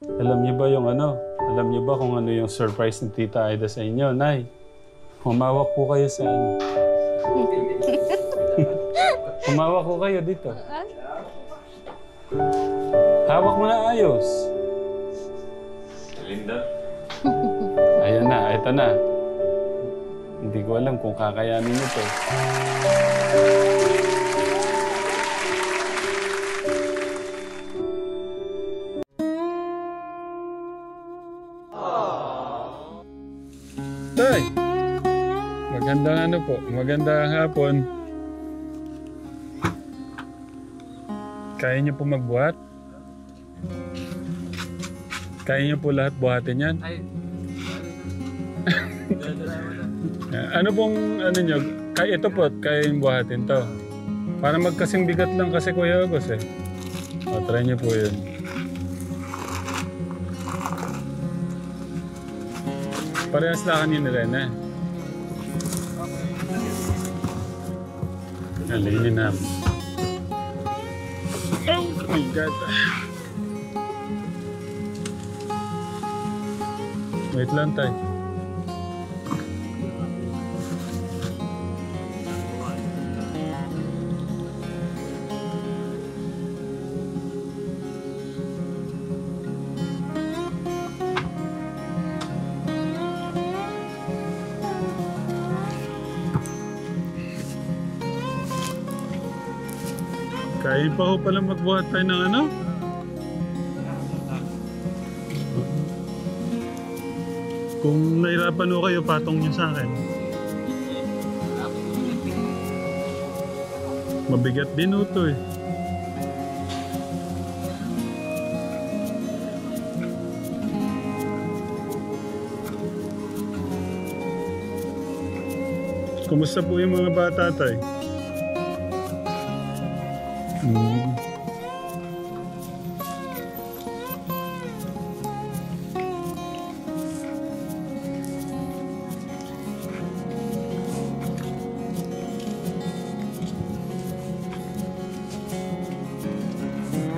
Alam niyo ba yung ano? Alam niyo ba kung ano yung surprise ni Tita Aida sa inyo, Nay? Humawak po kayo sa ano. Humawak po kayo dito. Hawak mo na ayos. Linda. Ayan na, ito na. Hindi ko alam kung kakayanin ito. Tay! Magandang ano po, magandang hapon. Kaya niyo po magbuhat? Kaya niyo po lahat buhatin yan? Ano pong ano niyo? Kaya ito po, kaya yung buhatin to. Para magkasing bigat lang kasi Kuya Agos eh. O, try niyo po yun. Parehas na kanina rin eh. Alinin namin. Oh my God. Wait lang tayo. Kaya pa ko pala magbuhat tayo ng ano? Kung nahirapan ho kayo, patong niyo sa akin. Mabigat din ho to eh. Kumusta po yung mga bata tayo?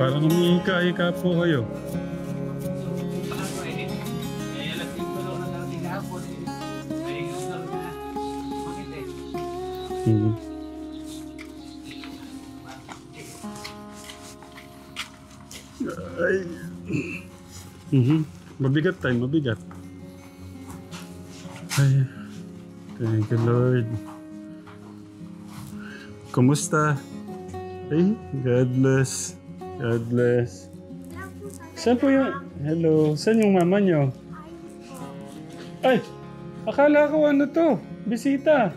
Parang umiika-ika po kayo. Ay. Mabigat tayo, mabigat. Ay. Thank you, Lord. Kumusta? Ay, God bless. God bless. Saan po yung... Hello. Saan yung mama nyo? Ay! Akala ko ano to? Bisita.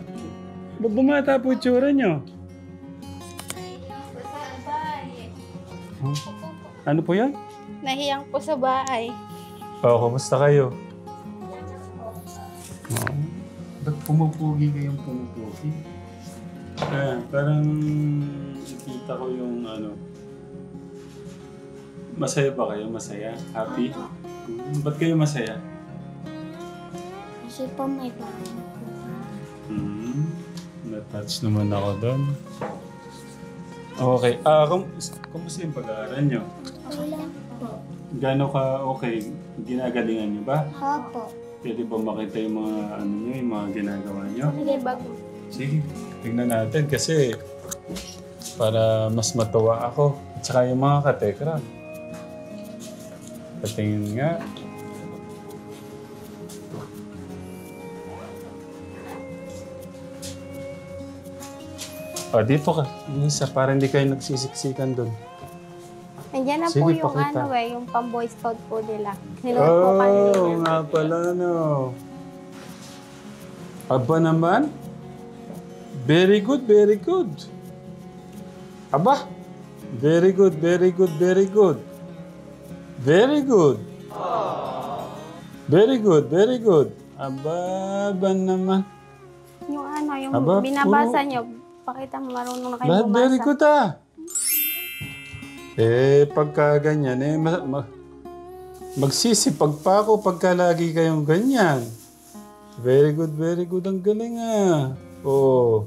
Bumata po itsura nyo. Huh? Ano po yan? Nahiyang po sa bahay. Oo, kumusta kayo? Ba't pumupugi kayong pumupugi? Parang nakita ko yung ano... Masaya ba kayo? Masaya? Happy? Ba't kayo masaya? Kasi po may bahay po. Na-touch naman ako doon. Okay. Kumusta yung pag-aaral nyo? Wala po. Gano'n ka okay? Ginagalingan nyo ba? Opo. Pwede ba makita yung mga ano nyo, yung mga ginagawa nyo? Sige, bago. Sige, tingnan natin kasi para mas matuwa ako. At saka yung mga katekra. Patingin nga. O, dito ka. Isa, para hindi kayo nagsisiksikan doon. Nandiyan na Sige, po yung pakita. yung pang-boy scout po nila. Niluto po kanina. Oh, nga pala, no. Aba naman. Very good, very good. Aba. Very good, very good, very good. Very good. Very good, very good. Aba naman. Yung yung Aba, binabasa nyo, pakita mo marunong na kayo Lahat bumasa. very good pagka ganyan, magsisipag pa ako pagka lagi kayong ganyan. Very good, ang galing Oh.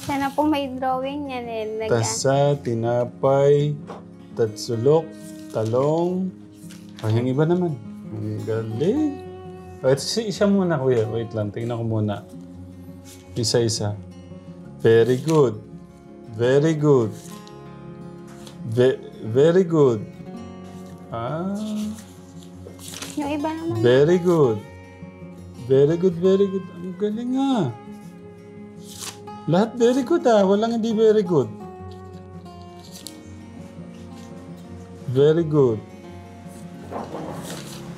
Sana po may drawing yan Tasa, tinapay, tatsulok, talong, Oh, yung iba naman. Ang galing. Oh, ito si isa muna, kuya. Wait lang, tingnan ko muna. Isa-isa. Very good. Very good. Very good. Ah. Yung iba naman. Very good. Very good, very good. Ang galing nga. Lahat very good walang hindi very good. Very good.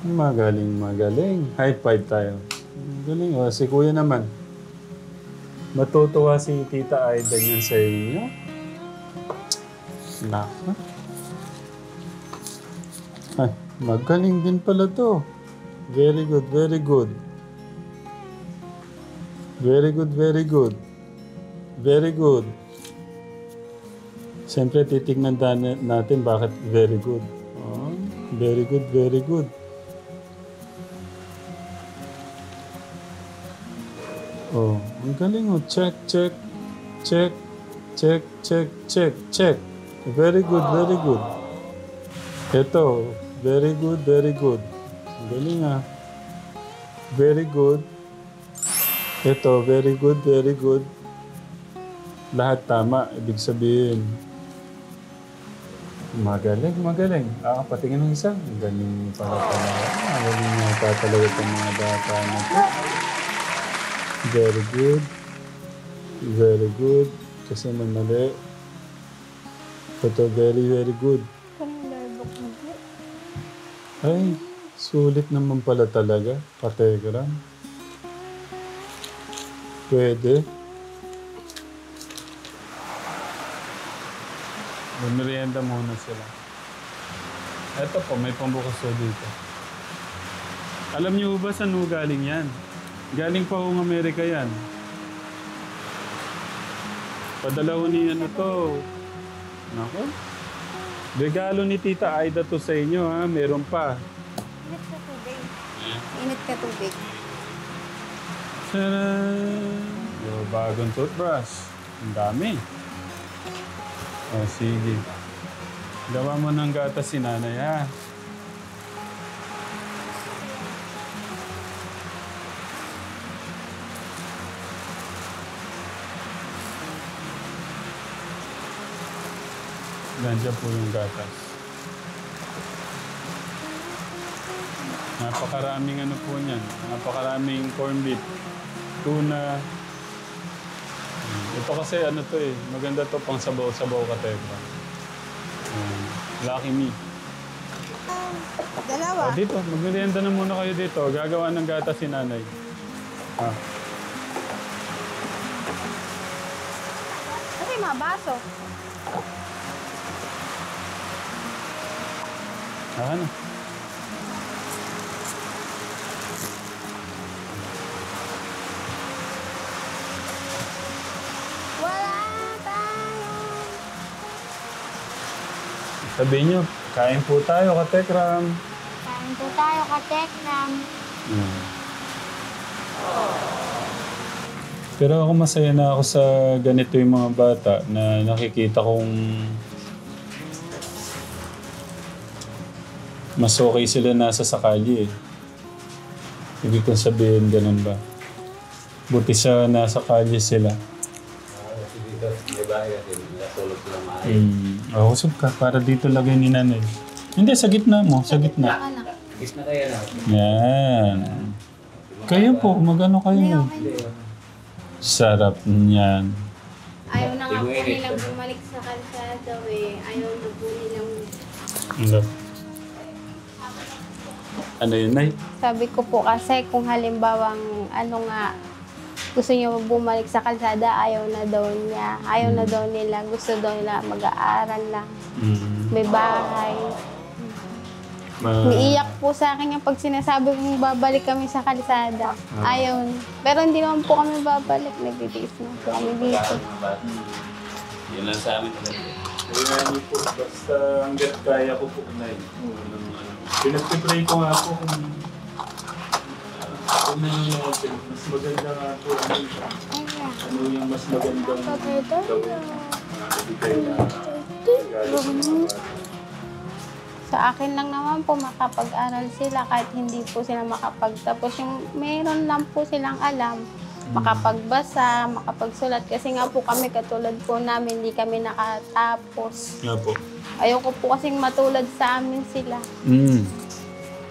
Magaling, magaling. High five tayo. Galing. O, si kuya naman. Matutuwa si Tita Aida niyan sa inyo. Naka. Ay, magaling din pala to. Very good, very good. Very good, very good. Very good. Siyempre, titignan natin bakit very good. Oh, very good, very good. Oh, ang galing oh. Check, check, check, check, check, check, check. Very good, very good. Ito, very good, very good. Ang galing ah. Very good. Ito, very good, very good. Lahat tama, ibig sabihin. Magaling, magaling. Patingin ng isa. Ang galing pala pala. Ang galing nga talaga itong mga bata na ito. Very good. Very good. Kasi mali. Ito, very, very good. Ay, sulit naman pala talaga. Kategram. Pwede. Merienda muna sila. Eto po, may pambukas po dito. Alam niyo ba saan galing yan? Galing pa ng Amerika yan. Padala ko ni ano to. Nako. Regalo ni Tita Aida to sa inyo ha. Meron pa. Init ka tubig. Init ka tubig. Tadaan! Yung bagong toothbrush. Ang dami. O, sige. Gawa mo ng gatas si nanay, ha? Nandiyan po yung gatas. Napakaraming ano po niyan. Napakaraming corned beef. Tuna. Ito kasi ano to eh. Maganda to pang sabaw-sabaw ka teka. Lucky me. Dalawa. Dito, magmerienda na muna kayo dito. Gagawa ng gatas si nanay. Kasi mabaso. Ano? Wala tayo. Sabihin nyo, kain po tayo, Katekram. Kain po tayo, Katekram. Pero ako masaya na ako sa ganito yung mga bata na nakikita kong mas okay sila nasa sakali eh. Ibig kong sabihin, ganun ba? Buti sa nasa kalye sila. Usap ka, para dito lagay ni nanay. Hindi, sa gitna mo, sa gitna. Gitna kayo na. Yan. Kayo po, magano kayo? Sarap niyan. Ayaw na nga po nilang bumalik sa kalsada eh. Ayaw na po nilang... Ano yun, Nay? Sabi ko po kasi kung halimbawang ano nga, gusto niya bumalik sa kalsada, ayaw na daw niya. Ayaw na daw nila. Gusto daw nila mag-aaral lang. May bahay. Umiiyak po sa akin yung pag sinasabi kong babalik kami sa kalsada. Ayaw. Pero hindi naman po kami babalik. Nagtitiis na po kami dito. Yun lang sa amin talaga. Kaya niyo po, basta hanggat kaya ko po, Nay. Pinag-pray ko nga po kung nangyayari. Mas maganda nga po. Ano yung mas magandang gawin? Ibigay na regalo sa mga bata. Sa akin lang naman po makapag-aral sila kahit hindi po sila makapagtapos. Yung meron lang po silang alam, makapagbasa, makapagsulat. Kasi nga po kami katulad po namin, hindi kami nakatapos. Nga po. Ayoko po kasing matulad sa amin sila.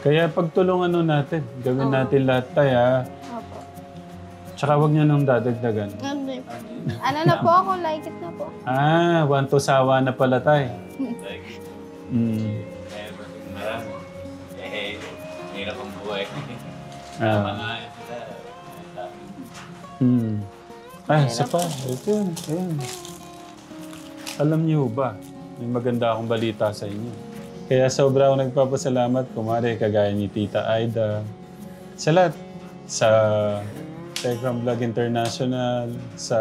Kaya pagtulungan nun natin, gawin natin lahat tayo, ha? Opo. Tsaka huwag niyo nang dadagdagan. Hindi. Ano na po ako, like it na po. One to sawa na pala tayo. Marami. Hirap ang buhay. Ah. Mga sila. Isa pa. Ito yun. Ayan. Alam niyo ba, may maganda akong balita sa inyo. Kaya sobra ako nagpapasalamat, kumare, kagaya ni Tita Aida. Sa lahat. Sa Tekram Vlog International, sa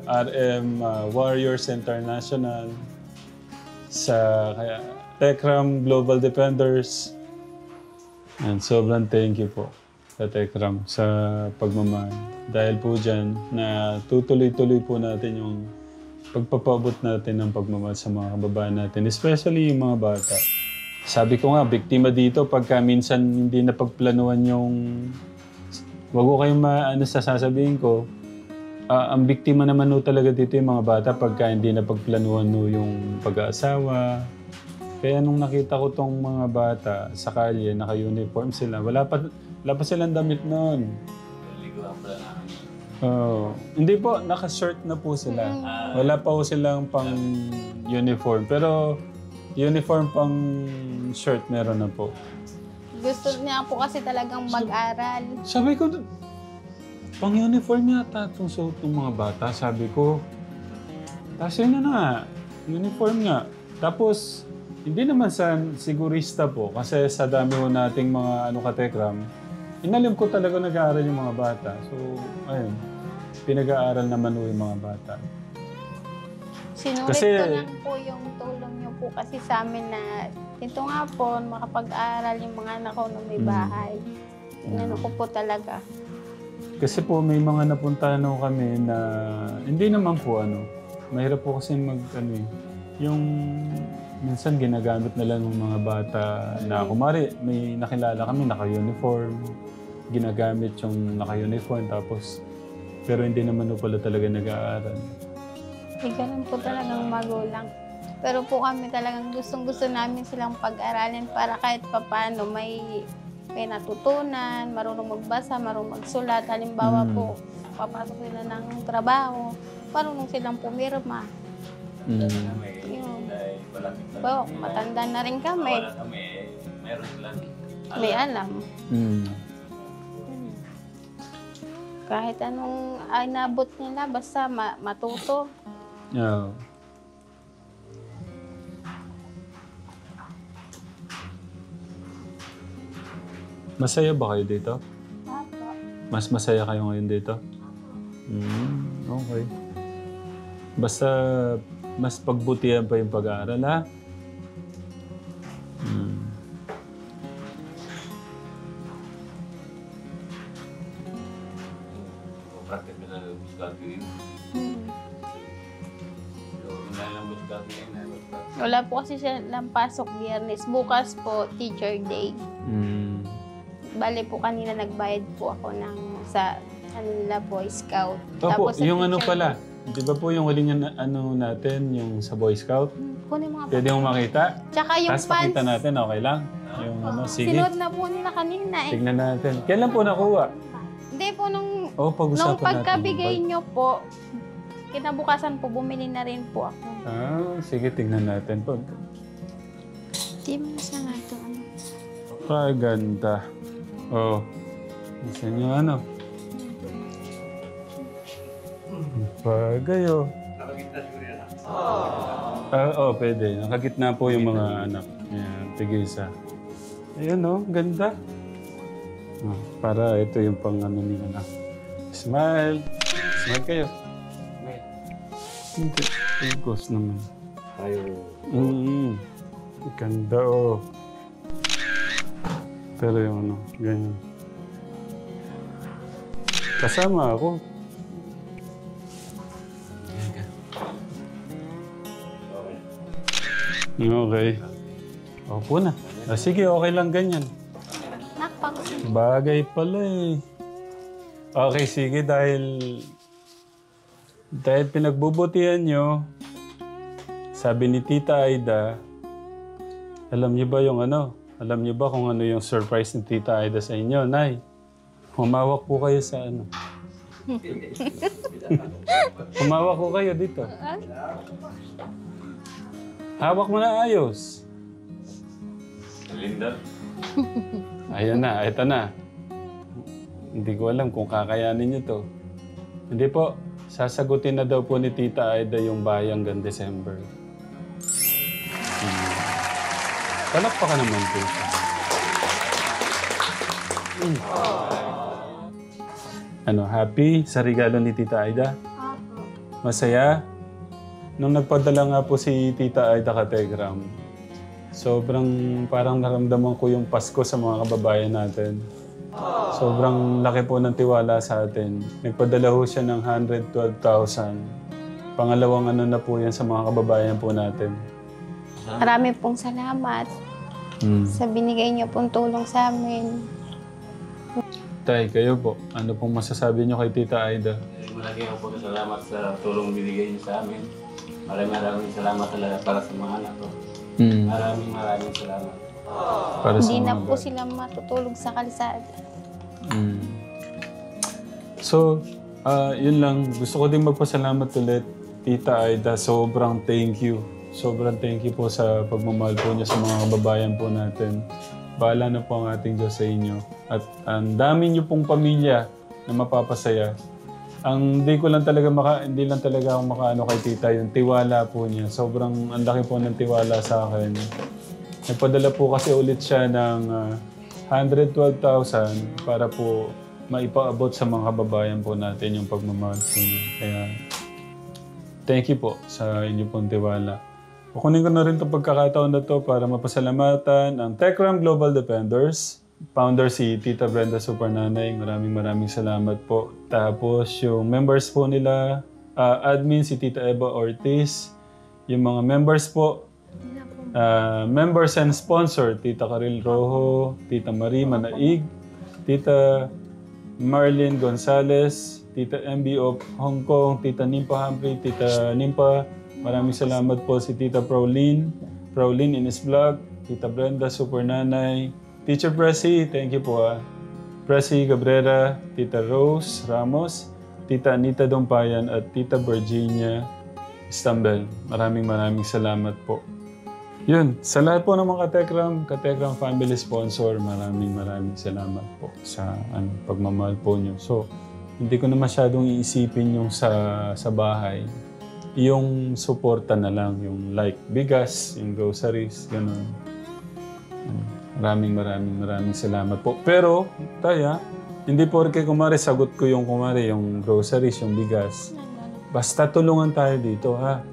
RM Warriors International, sa Tekram Global Defenders. And sobrang thank you po sa Tekram sa pagmamahal. Dahil po dyan na tutuloy-tuloy po natin yung pagpapabot natin ng pagmamahal sa mga kababayan natin, especially yung mga bata. Sabi ko nga, biktima dito pagka minsan hindi napagplanuhan yung... Wag ko kayong sasabihin ko, ang biktima naman no talaga dito yung mga bata pagka hindi napagplanuhan no yung pag-aasawa. Kaya nung nakita ko tong mga bata sa kalye, naka-uniform sila, wala pa silang damit noon. Liguan pala namin. Hindi po, naka-shirt na po sila. Wala pa po silang pang uniform. Pero uniform pang shirt meron na po. Gusto niya po kasi talagang mag-aral. Sabi ko, pang uniform yata itong suot ng mga bata. Sabi ko, tapos yun na uniform nga. Tapos, hindi naman sa sigurista po. Kasi sa dami ho nating mga katekram, inalim ko talaga nag-aaral yung mga bata. So, ayun. Pinag-aaral naman ho yung mga bata. Sinulit ko lang po yung tulong niyo po kasi sa amin na ito nga po, makapag-aral yung mga anak ko na may bahay. Inano ko po talaga. Kasi po may mga napuntahan ho kami na hindi naman po mahirap po kasi yung minsan ginagamit na lang ng mga bata na kumari may nakilala kami naka-uniform, ginagamit yung naka-uniform tapos pero hindi naman po pala talaga nag-aaral. Ganun po talagang magulang. Pero po kami talagang gustong-gusto namin silang pag-aralin para kahit papano may natutunan, marunong magbasa, marunong magsulat. Halimbawa po, papasok sila ng trabaho, marunong silang pumirma. Po, matanda na rin kami. Meron silang May alam. Kahit anong ay nabot nila, basta matuto. Yeah. Masaya ba kayo dito? Apo. Mas masaya kayo ngayon dito? Okay. Basta mas pagbutihan pa yung pag-aaral, ha? practice na lang buscagin. Wala po kasi siya lang pasok Biyernes. Bukas po, Teacher Day. Bale po kanina nagbayad po ako sa Boy Scout. Opo, Tapos sa yung teacher pala. Di ba po yung huling natin, yung sa Boy Scout? Kunin mga Pwede mo makita? Tsaka yung Tapos pakita pants. natin, okay lang? Yung sige. Sinuot na po nila kanina eh. Tignan natin. Kailan po nakuha? Hindi po nung Pag-usapan natin. pagkabigay nyo po, kinabukasan po, bumili na rin po ako. Sige, tignan natin po. Di mo siya nga ito. Ganda. Isa niyo Bagay Nakagitna siguro yan. Pwede. Nakagitna po yung mga anak. Ayan, tigisa. Ayun ganda. Para ito yung pang nila. Smile. Smile kayo. Hindi. Focus naman. Ganda Pero yung ganyan. Kasama ako. Okay. Opo na. Sige, okay lang ganyan. Nakpag. Bagay pala eh. Okay, sige, dahil pinagbubutihan nyo, sabi ni Tita Aida, alam niyo ba yung ano? Alam niyo ba kung ano yung surprise ni Tita Aida sa inyo, Nay? Humawak po kayo sa ano. Humawak po kayo dito. Hawak mo na ayos. Linda. Ayan na, ito na. Hindi ko alam kung kakayanin niyo to. Hindi po, sasagutin na daw po ni Tita Aida yung bayang hanggang December. Palakpakan naman po siya. Ano, happy sa regalo ni Tita Aida? Masaya? Nung nagpadala nga po si Tita Aida ka Telegram, sobrang parang naramdaman ko yung Pasko sa mga kababayan natin. Sobrang laki po ng tiwala sa atin. Nagpadala ho siya ng 112,000. Pangalawang ano na po yan sa mga kababayan po natin. Marami pong salamat sa binigay niyo pong tulong sa amin. Tay, kayo po. Ano pong masasabi niyo kay Tita Aida? Malaki ako po salamat sa tulong binigay niyo sa amin. Maraming salamat talaga para sa mga anak ko. Maraming salamat. Para sa Hindi na mga po sila matutulog sa kalsada. So, yun lang. Gusto ko din magpasalamat ulit, Tita Aida. Sobrang thank you. Sobrang thank you po sa pagmamahal po niya sa mga kababayan po natin. Bahala na po ang ating Diyos sa inyo. At ang dami niyo pong pamilya na mapapasaya. Hindi lang talaga ako makaano kay Tita, yung tiwala po niya. Sobrang ang laki po ng tiwala sa akin. Nagpadala po kasi ulit siya ng 112,000 para po maipaabot sa mga kababayan po natin yung pagmamahal po niya. Kaya thank you po sa inyo pong tiwala. Kukunin ko na rin itong pagkakataon na to para mapasalamatan ang Techram Global Defenders. Founder si Tita Brenda Supernanay. Maraming salamat po. Tapos yung members po nila, admin si Tita Eva Ortiz. Yung mga members po, members and sponsor, Tita Karil Rojo, Tita Marie Manaig, Tita Marlene Gonzalez, Tita MB of Hong Kong, Tita Nimpa Humphrey, Tita Nimpa. Maraming salamat po si Tita Prowlene in his vlog, Tita Brenda Supernanay, Teacher Pressy, thank you po Pressy Cabrera, Tita Rose Ramos, Tita Anita Dompayan at Tita Virginia Stambel. Maraming salamat po. Yun, sa lahat po ng mga Katekram family sponsor, maraming salamat po sa pagmamahal po nyo. So, hindi ko na masyadong iisipin yung sa bahay. Yung suporta na lang, yung like bigas, yung groceries, gano'n. Maraming salamat po. Pero, Taya, hindi porke kumari sagot ko yung groceries, yung bigas. Basta tulungan tayo dito, ha?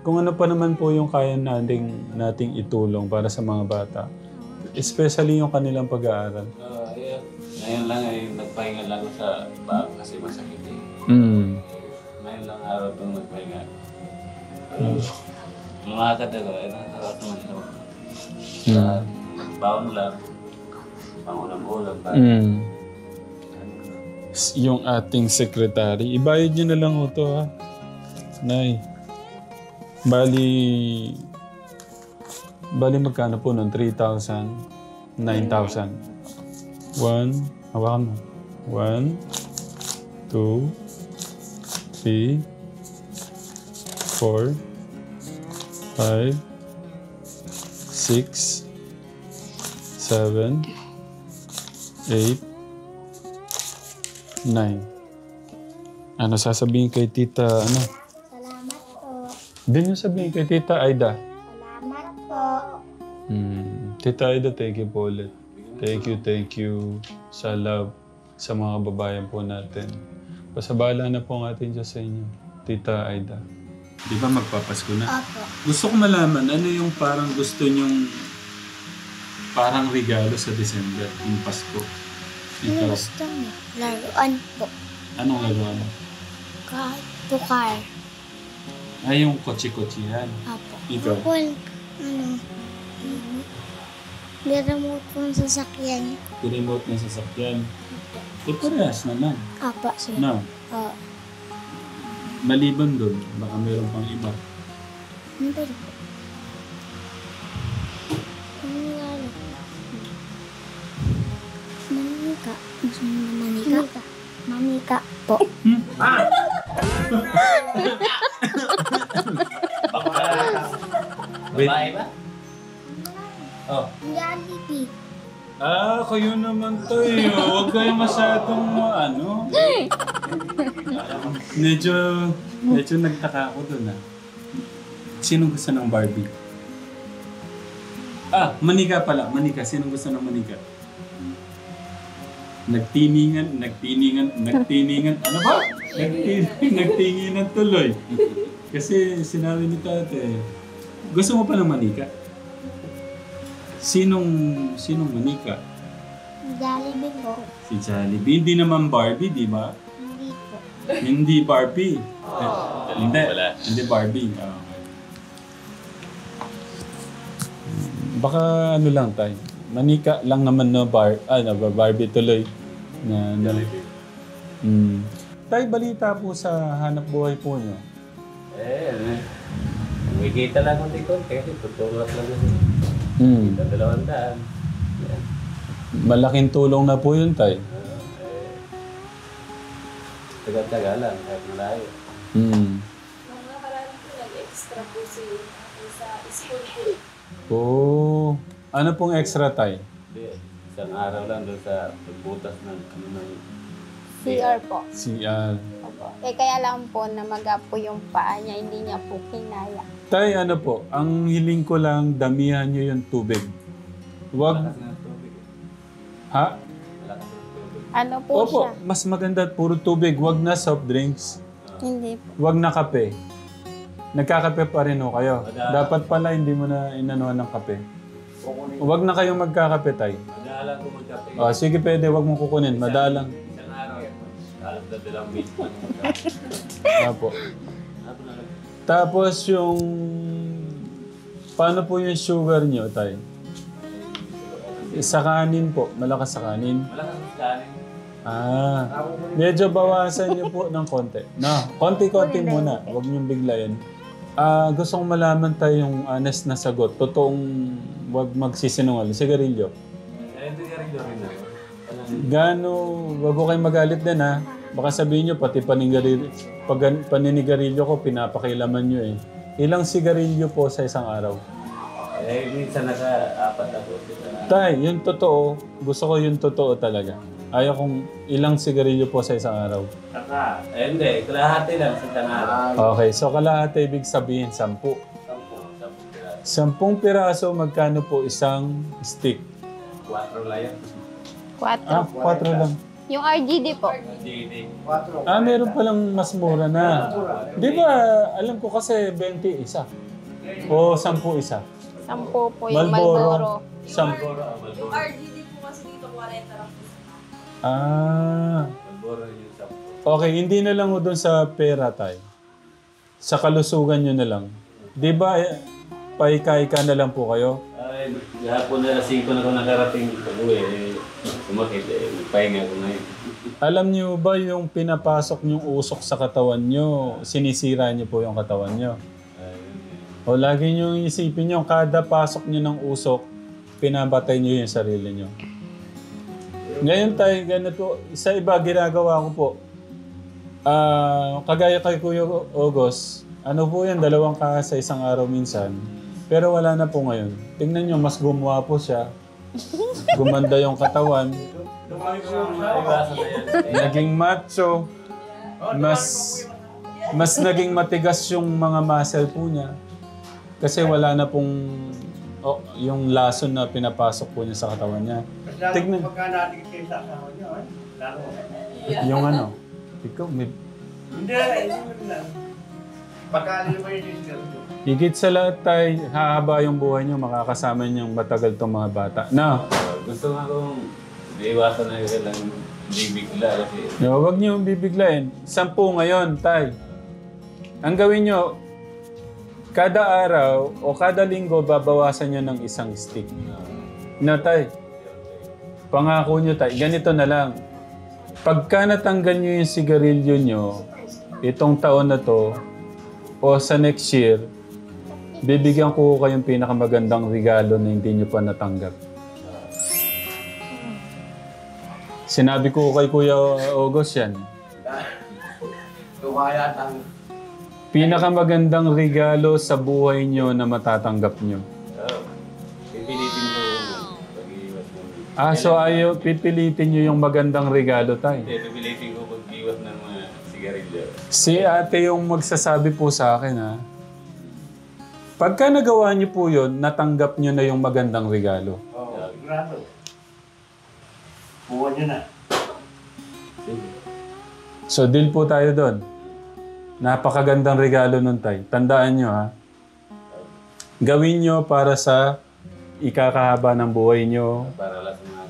Kung ano pa naman po yung kaya nating itulong para sa mga bata. Especially yung kanilang pag-aaral. Ngayon lang ay nagpahinga lang ako sa back kasi masakit eh. Ngayon lang araw itong nagpahinga. Lumakad ako, nakakaraot naman ako. Baon lang, pangulam-ulam pa. Yung ating secretary, ibayad nyo na lang ito, ha? Nay. Bali magkano po nun? 3,000? 9,000? 1, hawakan mo. 1, 2, 3, 4, 5, 6, 7, 8, 9. Ano sasabihin kay Tita, Salamat po. Hindi niyo sabihin kay Tita Aida. Salamat po. Tita Aida, thank you po ulit. Thank you sa love sa mga babayan po natin. Pasabala na po ang ating Diyos sa inyo, Tita Aida. Di ba magpapasko na? Opo. Gusto ko malaman, ano yung parang gusto nyong parang regalo sa December, yung Pasko? Ikaw, Gusto niyo? Laruan po. anong laruan? Tukar. Ay, yung kotse-kotse yan. Opo. Ikaw? Niremote po ang sasakyan. I-remote ng sasakyan. Parehas naman. Apa, sir. No. Oo. Maliban doon, baka mayroon pang iba. Ano ba ito? Ano nga ano? Manika. Gusto mo na manika? Manika po. Babae ba? Oh. Jollibee. Kayo naman to eh. Huwag kayo masyadong ano. Medyo nagtaka ako doon ah. Sino gusto ng Barbie? Manika pala. Manika. Sino gusto ng manika? Nagtiningan. Ano ba? Nagtinginan tuloy. Kasi sinabi ni tate, gusto mo pa ng manika? Sinong manika? Jollibee po. Si Jollibee. Hindi naman Barbie, di ba? Hindi po. Hindi Barbie. Hindi Barbie. Okay. Baka ano lang tayo. Manika lang naman no Barbie tuloy. Tay, balita po sa hanap buhay po nyo. Kumikita lang konti-konti kasi tutulak lang kasi. 200. Yan. Malaking tulong na po yun, tay. Tagal-tagalan kahit malayo. Nung nakaraan po, nag-extra po sa school po. Ano pong extra, tay? Hindi, isang araw lang doon sa pagbutas ng CR po. CR. Opo. Kaya lang po na po yung paa niya, hindi niya po kinaya. Tay, ano po, ang hiling ko lang, damihan nyo yung tubig. Wag. Ha? Ano po Opo, siya? mas maganda at puro tubig. Wag na soft drinks. Hindi po. Wag na kape. Nagkakape pa rin ho kayo. Dapat pala hindi mo na inanuhan ng kape. Wag na kayong magkakape, tay. Madalang ko magkape. Sige, pwede. Wag mong kukunin. Madalang. Isang araw, alam na 2 weeks lang magkape. Apo. Tapos yung... Paano po yung sugar nyo, tay? Sa kanin po. Malakas sa kanin. Malakas sa kanin. Medyo bawasan nyo po ng konti. Konti-konti muna. Huwag nyo biglayin. Gusto kong malaman tayo yung honest na sagot. Totoong huwag magsisinungaling. Sigarilyo. Hindi ka rin rin na. Huwag ko kayo magalit din ha. Baka sabihin nyo, pati paninigarilyo ko, pinapakilaman nyo eh. Ilang sigarilyo po sa isang araw? Minsan naka-4 na po. Tay, yung totoo, gusto ko yung totoo talaga. Ayaw kong ilang sigarilyo po sa isang araw. Hindi, kalahati lang sa isang araw. Okay, so kalahati ibig sabihin 10. 10 piraso, magkano po isang stick? 4 lang yan. 4. 4 lang. Yung RGD po. GD. Meron palang mas mura na. Di ba, alam ko kasi 20 isa. O 10 isa. 10 po yung Marlboro. 10. Yung RGD po kasi dito, 40 lang po. Malboro yung 10. Okay, hindi na lang ho doon sa pera tayo. Sa kalusugan nyo na lang. Di ba, paika-ika na lang po kayo? Gahapon na 5 na ako nakarating pag-uwi. Sumakit nagpahinga ko ngayon. Alam nyo ba yung pinapasok nyong usok sa katawan nyo, sinisira nyo po yung katawan nyo? O lagi nyo isipin nyo, kada pasok nyo ng usok, pinabatay nyo yung sarili nyo. Ngayon tayo, ganito, sa iba ginagawa ko po. Kagaya kay Kuya August, ano po yan, 2 kaas sa isang araw minsan. Pero wala na po ngayon. Tingnan nyo, mas gumawa po siya. Gumanda yung katawan. Naging macho. Mas naging matigas yung mga muscle po niya. Kasi wala na pong yung lason na pinapasok po niya sa katawan niya. Tignan. Yung ano? Ikaw, may... Higit sa lahat tayo, hahaba yung buhay niyo, makakasama niyo matagal tong mga bata. Na? Gusto nga akong iwasan na yun lang bibigla kasi. No, huwag niyo bibiglayin. 10 ngayon, tay. Ang gawin niyo, kada araw o kada linggo, babawasan niyo ng isang stick. Na, tay. Pangako nyo, tay. Ganito na lang. Pagka natanggal nyo yung sigarilyo nyo, itong taon na to, o sa next year, bibigyan ko kayong pinakamagandang regalo na hindi nyo pa natanggap. Sinabi ko kay Kuya August yan. Pinakamagandang regalo sa buhay nyo na matatanggap nyo. Pipilitin ko pag-iwas ng... So ayaw, pipilitin nyo yung magandang regalo, tay. Hindi, pipilitin ko pag-iwas ng mga sigarilyo. Si ate yung magsasabi po sa akin, ha. Pagka nagawa nyo po yun, natanggap nyo na yung magandang regalo. Oo, sigurado. Buwan nyo na. So deal po tayo doon. Napakagandang regalo nun, tay. Tandaan nyo, ha. Gawin nyo para sa ikakahaba ng buhay nyo. Para lang sa mga...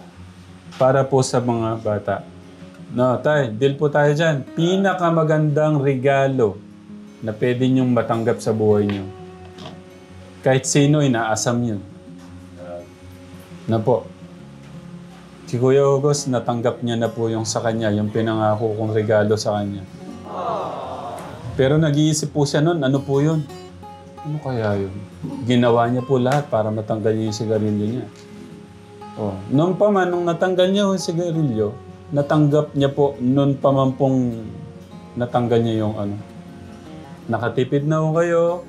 Para po sa mga bata. No, tay, deal po tayo dyan. Pinakamagandang regalo na pwede nyong matanggap sa buhay nyo. Kahit sino, inaasam yun. Na po. Si Kuya August, natanggap niya na po yung sa kanya, yung pinangako kong regalo sa kanya. Pero nag-iisip po siya nun, ano po yun? Ano kaya yun? Ginawa niya po lahat para matanggal niya yung sigarilyo niya. Oh, noon pa man, nung natanggal niya yung sigarilyo, natanggap niya po, noon pa man pong natanggal niya yung ano. Nakatipid na ho kayo,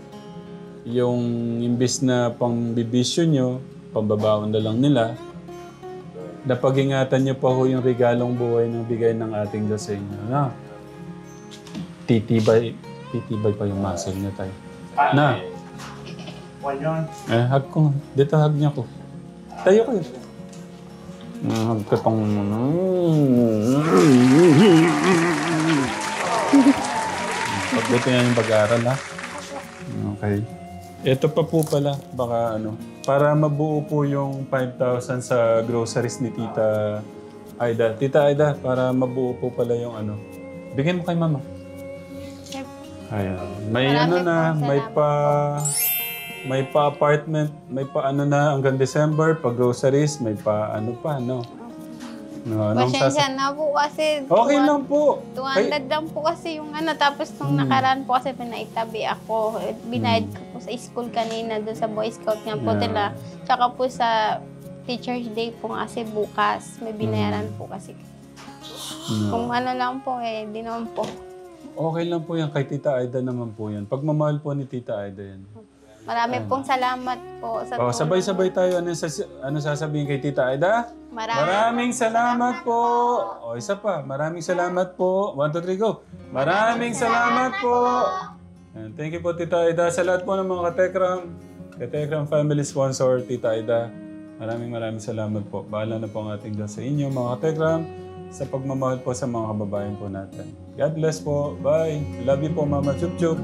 yung imbis na pangbibisyo nyo, pambabaon na lang nila, napag-ingatan niyo pa ho yung regalong buhay ng bigay ng ating Diyos sa inyo. Na, titibay pa yung muscle niya tayo. Na, Buwan yun. hug ko. Dito hug niya ko. Tayo kayo. Hug ko tong... Pagbuti na yung pag-aaral, ha? Okay. Ito pa po pala, baka ano, para mabuo po yung 5,000 sa groceries ni Tita Aida. Tita Aida, para mabuo po pala yung ano. Bigyan mo kay Mama. Ayan. May Marami ano na, pong may pa apartment, may pa ano na hanggang December, pa groceries, may pa ano pa, no? No, anong Pasensya na po kasi Okay lang po. 200 lang po kasi yung ano. Tapos nung nakaraan po kasi pinaitabi ako. Binayad ko po sa school kanina doon sa Boy Scout nga po nila. Tsaka po sa Teacher's Day po kasi bukas. May binayaran po kasi. Kung ano lang po di naman po. Okay lang po yan. Kay Tita Aida naman po yan. Pagmamahal po ni Tita Aida yan. Marami pong salamat po sa tulong. Sabay-sabay tayo. Ano sasabihin kay Tita Aida? Maraming salamat po. O, isa pa. Maraming salamat po. 1, 2, 3, go. Maraming salamat po. And thank you po, Tita Aida. Sa lahat po ng mga Katekram family sponsor, Tita Aida. Maraming salamat po. Bahala na po ang ating Diyos sa inyo, mga Katekram, sa pagmamahal po sa mga kababayan po natin. God bless po. Bye. Love you po, Mama Chup Chup.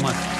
Mwah.